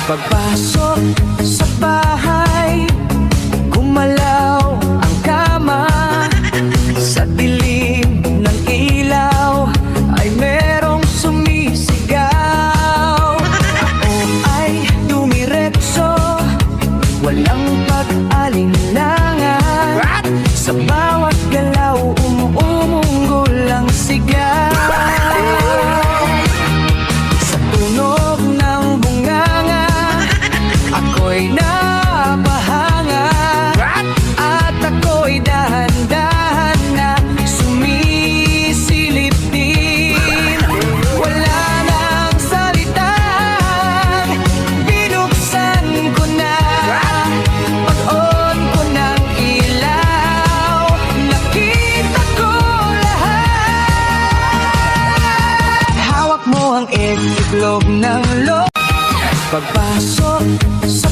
Pagpasok sa bahay, gumalaw ang kama. Sa dilim ng ilaw ay merong sumisigaw. Ako ay dumiretso, walang pag-alinlangan. Sa bawat galaw umuunggol ang sigaw. Sa tunog ng bunganga ako'y napahanga, at ako'y dahan-dahan na sumisilip din. Wala nang salitang binuksan ko na. Pag-on ko ng ilaw, nakita ko lahat. Hawak mo ang itlog ng loob. Pagpasok sa